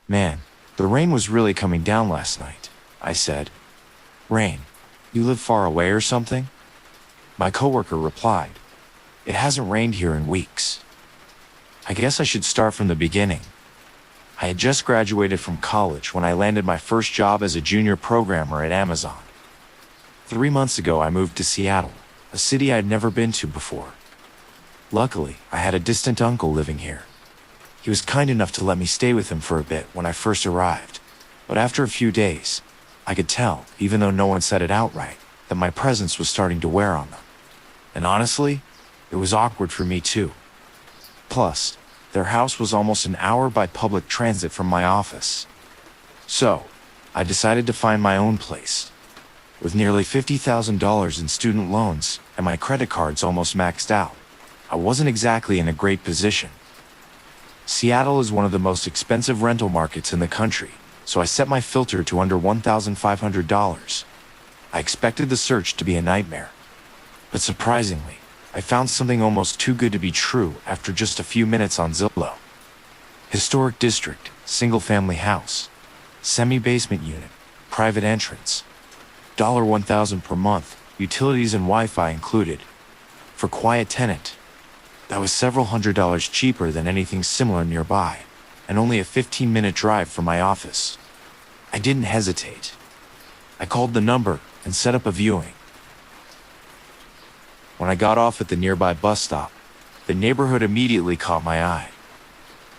Man, the rain was really coming down last night, I said. Rain? You live far away or something? My coworker replied, It hasn't rained here in weeks. I guess I should start from the beginning. I had just graduated from college when I landed my first job as a junior programmer at Amazon. 3 months ago, I moved to Seattle, a city I'd never been to before. Luckily, I had a distant uncle living here. He was kind enough to let me stay with him for a bit when I first arrived, but after a few days, I could tell, even though no one said it outright, that my presence was starting to wear on them. And honestly, it was awkward for me too. Plus, their house was almost an hour by public transit from my office. So, I decided to find my own place. With nearly $50,000 in student loans and my credit cards almost maxed out, I wasn't exactly in a great position. Seattle is one of the most expensive rental markets in the country, so I set my filter to under $1,500. I expected the search to be a nightmare. But surprisingly, I found something almost too good to be true after just a few minutes on Zillow. Historic district, single-family house, semi-basement unit, private entrance. $1,000 per month, utilities and Wi-Fi included. For quiet tenant. That was several $100s cheaper than anything similar nearby, and only a 15-minute drive from my office. I didn't hesitate. I called the number and set up a viewing. When I got off at the nearby bus stop, the neighborhood immediately caught my eye.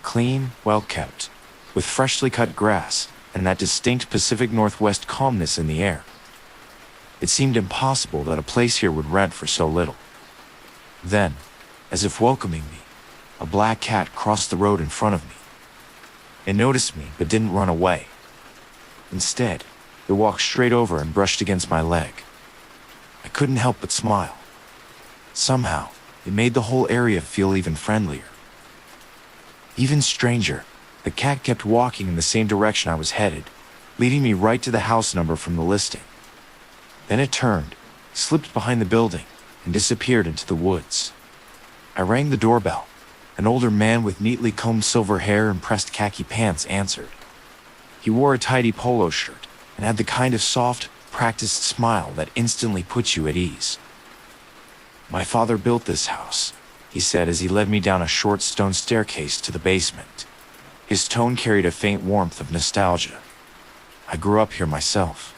Clean, well-kept, with freshly cut grass and that distinct Pacific Northwest calmness in the air. It seemed impossible that a place here would rent for so little. Then, as if welcoming me, a black cat crossed the road in front of me. It noticed me but didn't run away. Instead, it walked straight over and brushed against my leg. I couldn't help but smile. Somehow, it made the whole area feel even friendlier. Even stranger, the cat kept walking in the same direction I was headed, leading me right to the house number from the listing. Then it turned, slipped behind the building, and disappeared into the woods. I rang the doorbell. An older man with neatly combed silver hair and pressed khaki pants answered. He wore a tidy polo shirt and had the kind of soft, practiced smile that instantly puts you at ease. My father built this house, he said as he led me down a short stone staircase to the basement. His tone carried a faint warmth of nostalgia. I grew up here myself.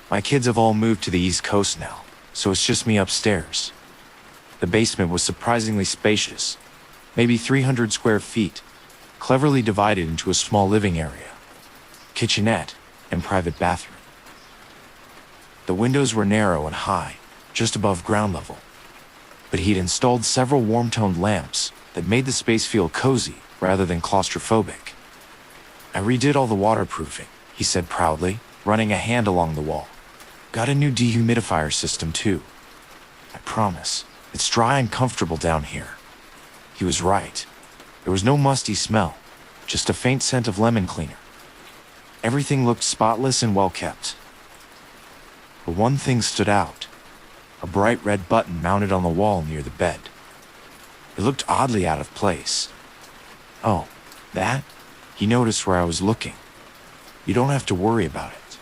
My kids have all moved to the East Coast now, so it's just me upstairs. The basement was surprisingly spacious, maybe 300 square feet, cleverly divided into a small living area, kitchenette, and private bathroom. The windows were narrow and high, just above ground level, but he'd installed several warm-toned lamps that made the space feel cozy rather than claustrophobic. I redid all the waterproofing, he said proudly, running a hand along the wall. Got a new dehumidifier system too. I promise, it's dry and comfortable down here. He was right. There was no musty smell, just a faint scent of lemon cleaner. Everything looked spotless and well kept. But one thing stood out. A bright red button mounted on the wall near the bed. It looked oddly out of place. Oh, that? He noticed where I was looking. You don't have to worry about it.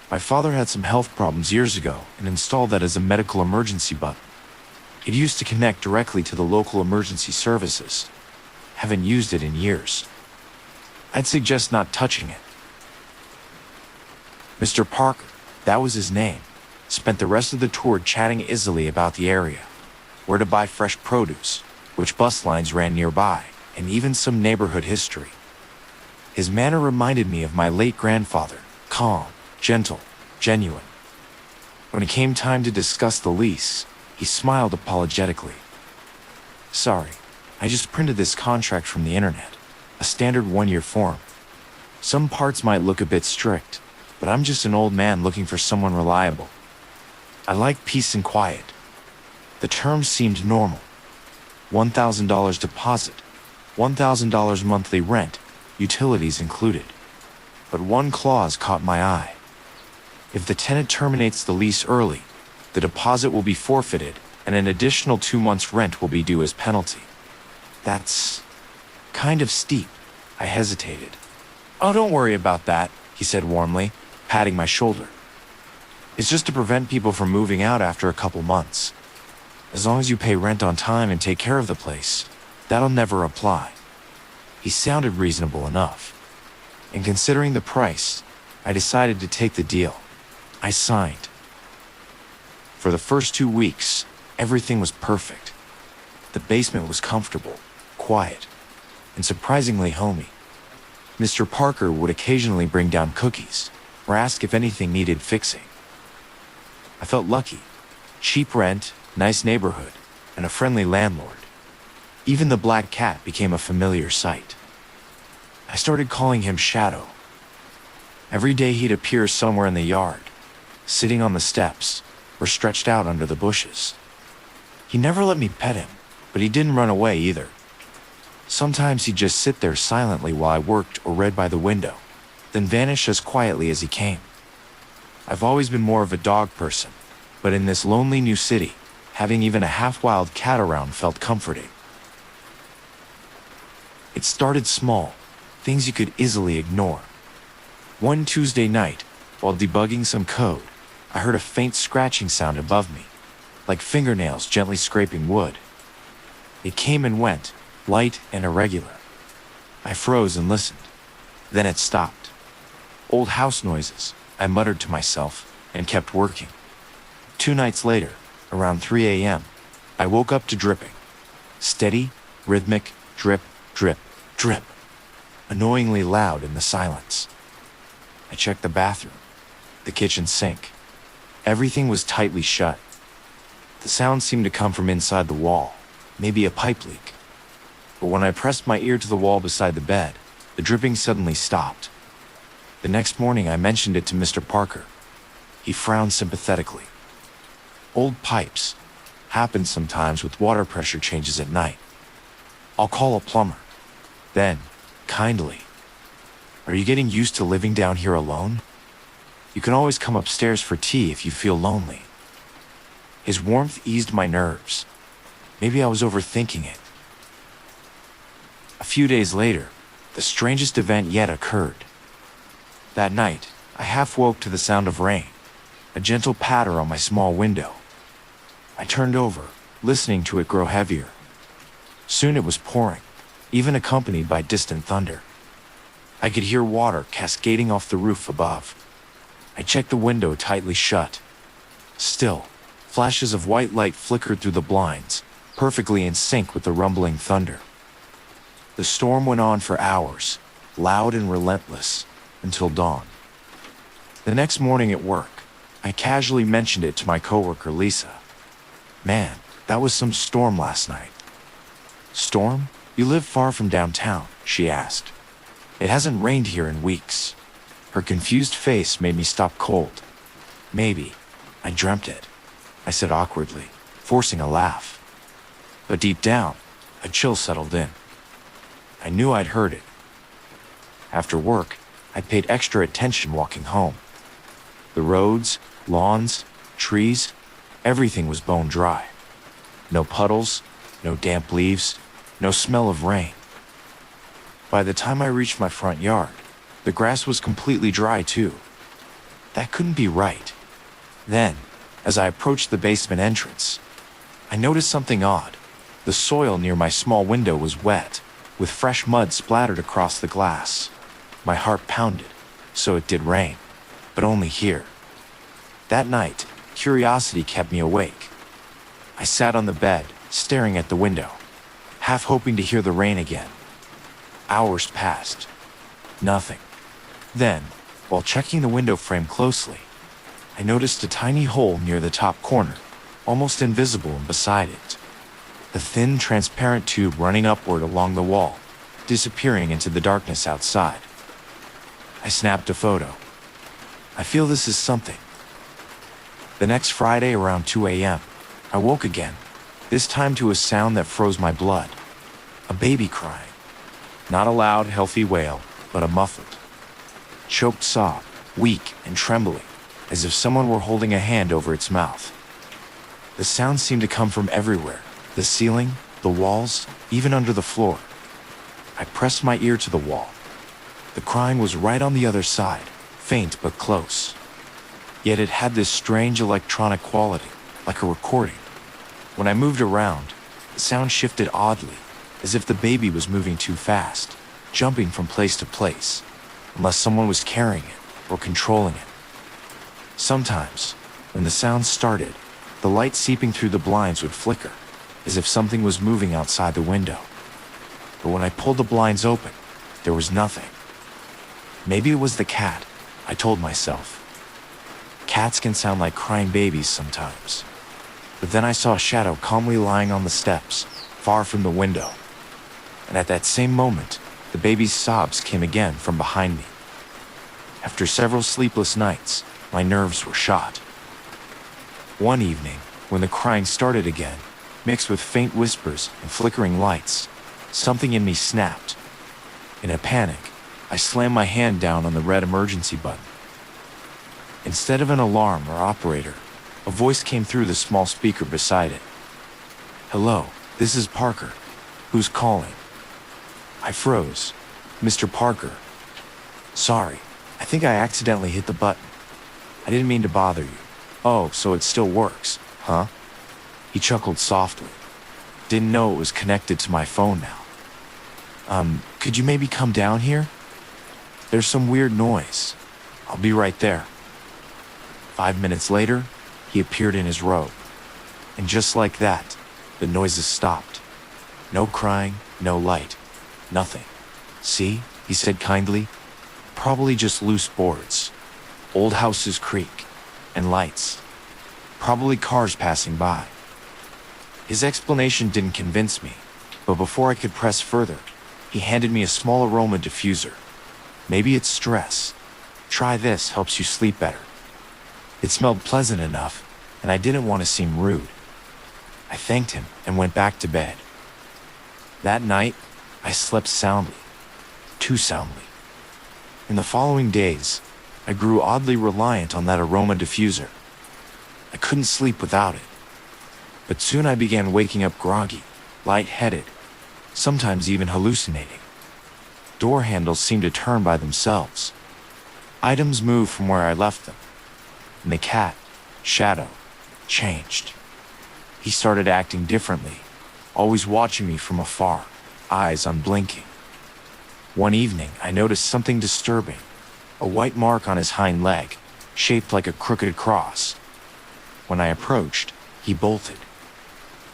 My father had some health problems years ago and installed that as a medical emergency button. It used to connect directly to the local emergency services. Haven't used it in years. I'd suggest not touching it. Mr. Parker, that was his name, spent the rest of the tour chatting easily about the area, where to buy fresh produce, which bus lines ran nearby, and even some neighborhood history. His manner reminded me of my late grandfather, calm, gentle, genuine. When it came time to discuss the lease, he smiled apologetically. Sorry, I just printed this contract from the internet, a standard one-year form. Some parts might look a bit strict, but I'm just an old man looking for someone reliable. I like peace and quiet. The terms seemed normal. $1,000 deposit, $1,000 monthly rent, utilities included. But one clause caught my eye. If the tenant terminates the lease early, the deposit will be forfeited and an additional 2 months' rent will be due as penalty. That's kind of steep, I hesitated. "Oh, don't worry about that," he said warmly, patting my shoulder. "It's just to prevent people from moving out after a couple months. As long as you pay rent on time and take care of the place, that'll never apply." He sounded reasonable enough. And considering the price, I decided to take the deal. I signed. For the first 2 weeks, everything was perfect. The basement was comfortable, quiet, and surprisingly homey. Mr. Parker would occasionally bring down cookies or ask if anything needed fixing. I felt lucky. Cheap rent, nice neighborhood, and a friendly landlord. Even the black cat became a familiar sight. I started calling him Shadow. Every day he'd appear somewhere in the yard, sitting on the steps or stretched out under the bushes. He never let me pet him, but he didn't run away either. Sometimes he'd just sit there silently while I worked or read by the window, then vanish as quietly as he came. I've always been more of a dog person, but in this lonely new city, having even a half-wild cat around felt comforting. It started small, things you could easily ignore. One Tuesday night, while debugging some code, I heard a faint scratching sound above me, like fingernails gently scraping wood. It came and went, light and irregular. I froze and listened. Then it stopped. Old house noises, I muttered to myself, and kept working. 2 nights later, around 3 a.m., I woke up to dripping. Steady, rhythmic, drip, drip, drip. Annoyingly loud in the silence. I checked the bathroom, the kitchen sink. Everything was tightly shut. The sound seemed to come from inside the wall, maybe a pipe leak. But when I pressed my ear to the wall beside the bed, the dripping suddenly stopped. The next morning I mentioned it to Mr. Parker. He frowned sympathetically. Old pipes. Happens sometimes with water pressure changes at night. I'll call a plumber. Then, kindly, "Are you getting used to living down here alone? You can always come upstairs for tea if you feel lonely." His warmth eased my nerves. Maybe I was overthinking it. A few days later, the strangest event yet occurred. That night, I half woke to the sound of rain, a gentle patter on my small window. I turned over, listening to it grow heavier. Soon it was pouring, even accompanied by distant thunder. I could hear water cascading off the roof above. I checked the window tightly shut. Still, flashes of white light flickered through the blinds, perfectly in sync with the rumbling thunder. The storm went on for hours, loud and relentless, until dawn. The next morning at work, I casually mentioned it to my coworker Lisa. "Man, that was some storm last night." "Storm? You live far from downtown?" she asked. "It hasn't rained here in weeks." Her confused face made me stop cold. "Maybe I dreamt it," I said awkwardly, forcing a laugh. But deep down, a chill settled in. I knew I'd heard it. After work, I paid extra attention walking home. The roads, lawns, trees, everything was bone dry. No puddles, no damp leaves, no smell of rain. By the time I reached my front yard, the grass was completely dry too. That couldn't be right. Then, as I approached the basement entrance, I noticed something odd. The soil near my small window was wet, with fresh mud splattered across the glass. My heart pounded, so it did rain, but only here. That night, curiosity kept me awake. I sat on the bed, staring at the window, half hoping to hear the rain again. Hours passed. Nothing. Then, while checking the window frame closely, I noticed a tiny hole near the top corner, almost invisible and beside it. The thin, transparent tube running upward along the wall, disappearing into the darkness outside. I snapped a photo. I feel this is something. The next Friday around 2 a.m., I woke again, this time to a sound that froze my blood. A baby crying. Not a loud, healthy wail, but a muffled, choked sob, weak and trembling, as if someone were holding a hand over its mouth. The sound seemed to come from everywhere, the ceiling, the walls, even under the floor. I pressed my ear to the wall. The crying was right on the other side, faint but close. Yet it had this strange electronic quality, like a recording. When I moved around, the sound shifted oddly, as if the baby was moving too fast, jumping from place to place, unless someone was carrying it or controlling it. Sometimes, when the sound started, the light seeping through the blinds would flicker, as if something was moving outside the window. But when I pulled the blinds open, there was nothing. Maybe it was the cat, I told myself. Cats can sound like crying babies sometimes. But then I saw a shadow calmly lying on the steps, far from the window. And at that same moment, the baby's sobs came again from behind me. After several sleepless nights, my nerves were shot. One evening, when the crying started again, mixed with faint whispers and flickering lights, something in me snapped. In a panic, I slammed my hand down on the red emergency button. Instead of an alarm or operator, a voice came through the small speaker beside it. "Hello, this is Parker. Who's calling?" I froze. "Mr. Parker. Sorry, I think I accidentally hit the button. I didn't mean to bother you." "Oh, so it still works, huh?" He chuckled softly. "Didn't know it was connected to my phone now. Could you maybe come down here? There's some weird noise. I'll be right there." 5 minutes later, he appeared in his robe. And just like that, the noises stopped. No crying, no light, nothing. "See," he said kindly, "probably just loose boards. Old houses creak, and lights. Probably cars passing by." His explanation didn't convince me, but before I could press further, he handed me a small aroma diffuser. "Maybe it's stress. Try this, helps you sleep better." It smelled pleasant enough, and I didn't want to seem rude. I thanked him and went back to bed. That night, I slept soundly. Too soundly. In the following days, I grew oddly reliant on that aroma diffuser. I couldn't sleep without it. But soon I began waking up groggy, light-headed, sometimes even hallucinating. Door handles seemed to turn by themselves. Items moved from where I left them. And the cat, Shadow, changed. He started acting differently, always watching me from afar, eyes unblinking. One evening, I noticed something disturbing, a white mark on his hind leg, shaped like a crooked cross. When I approached, he bolted.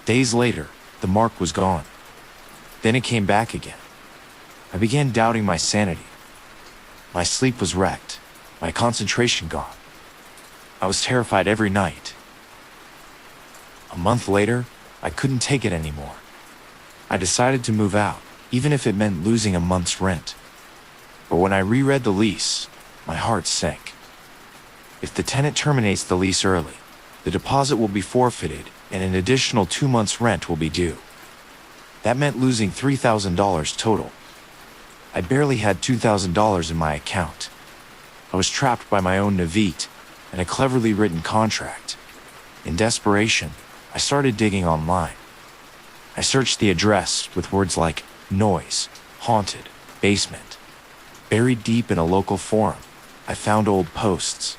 Days later, the mark was gone. Then it came back again. I began doubting my sanity. My sleep was wrecked, my concentration gone. I was terrified every night. A month later, I couldn't take it anymore. I decided to move out, even if it meant losing a month's rent. But when I reread the lease, my heart sank. If the tenant terminates the lease early, the deposit will be forfeited and an additional 2 months' rent will be due. That meant losing $3,000 total. I barely had $2,000 in my account. I was trapped by my own Navit and a cleverly written contract. In desperation, I started digging online. I searched the address with words like noise, haunted, basement. Buried deep in a local forum, I found old posts.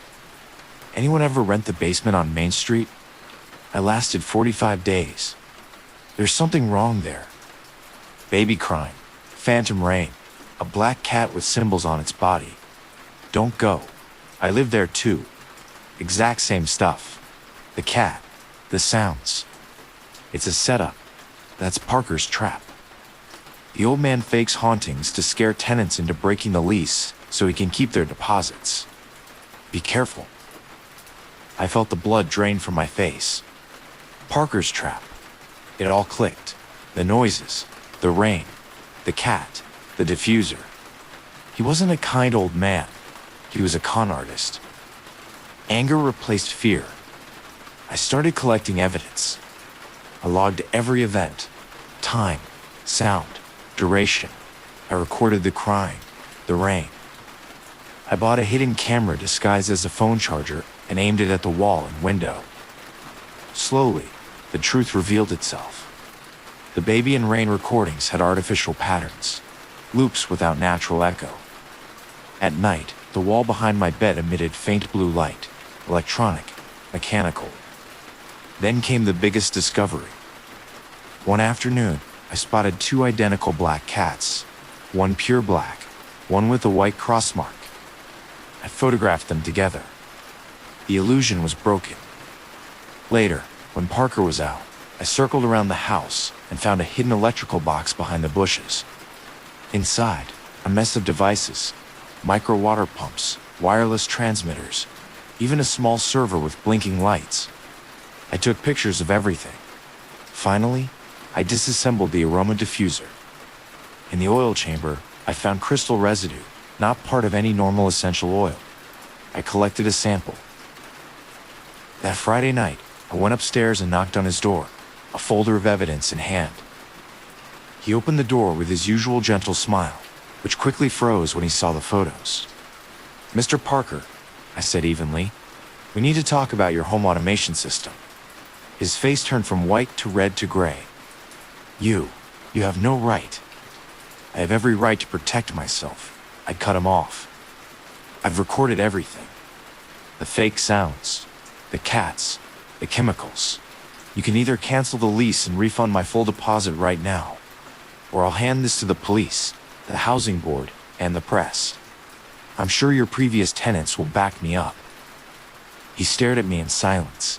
Anyone ever rent the basement on Main Street? I lasted 45 days. There's something wrong there. Baby crying, phantom rain, a black cat with symbols on its body. Don't go. I lived there too. Exact same stuff. The cat, the sounds. It's a setup. That's Parker's trap. The old man fakes hauntings to scare tenants into breaking the lease so he can keep their deposits. Be careful. I felt the blood drain from my face. Parker's trap. It all clicked. The noises, the rain, the cat, the diffuser. He wasn't a kind old man. He was a con artist. Anger replaced fear. I started collecting evidence. I logged every event, time, sound, duration. I recorded the crying, the rain. I bought a hidden camera disguised as a phone charger and aimed it at the wall and window. Slowly, the truth revealed itself. The baby and rain recordings had artificial patterns. loops without natural echo. At night, the wall behind my bed emitted faint blue light, electronic, mechanical. Then came the biggest discovery. One afternoon, I spotted two identical black cats, one pure black, one with a white cross mark. I photographed them together. The illusion was broken. Later, when Parker was out, I circled around the house and found a hidden electrical box behind the bushes. Inside, a mess of devices, micro water pumps, wireless transmitters, even a small server with blinking lights. I took pictures of everything. Finally, I disassembled the aroma diffuser. In the oil chamber, I found crystal residue, not part of any normal essential oil. I collected a sample. That Friday night, I went upstairs and knocked on his door, a folder of evidence in hand. He opened the door with his usual gentle smile, which quickly froze when he saw the photos. "Mr. Parker," I said evenly, "we need to talk about your home automation system." His face turned from white to red to gray. You have no right." "I have every right to protect myself," I cut him off. "I've recorded everything. The fake sounds, the cats, the chemicals. You can either cancel the lease and refund my full deposit right now, or I'll hand this to the police, the housing board, and the press. I'm sure your previous tenants will back me up." He stared at me in silence.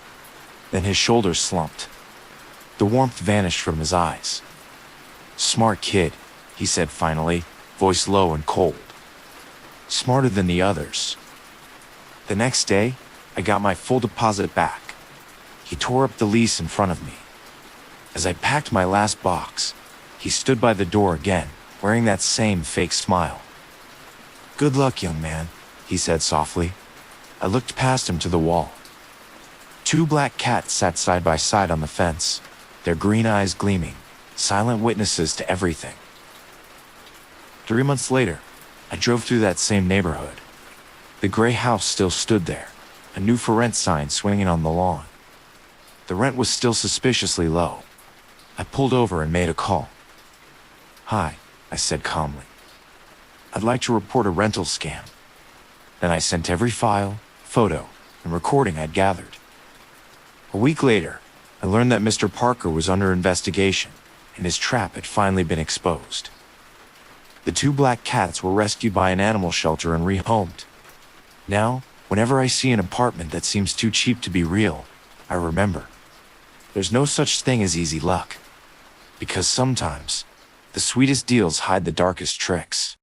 Then his shoulders slumped. The warmth vanished from his eyes. "Smart kid," he said finally, voice low and cold. "Smarter than the others." The next day, I got my full deposit back. He tore up the lease in front of me. As I packed my last box, he stood by the door again, wearing that same fake smile. "Good luck, young man," he said softly. I looked past him to the wall. Two black cats sat side by side on the fence, their green eyes gleaming, silent witnesses to everything. 3 months later, I drove through that same neighborhood. The gray house still stood there, a new for rent sign swinging on the lawn. The rent was still suspiciously low. I pulled over and made a call. "Hi," I said calmly. "I'd like to report a rental scam." Then I sent every file, photo, and recording I'd gathered. A week later, I learned that Mr. Parker was under investigation, and his trap had finally been exposed. The two black cats were rescued by an animal shelter and rehomed. Now, whenever I see an apartment that seems too cheap to be real, I remember. There's no such thing as easy luck. Because sometimes, the sweetest deals hide the darkest tricks.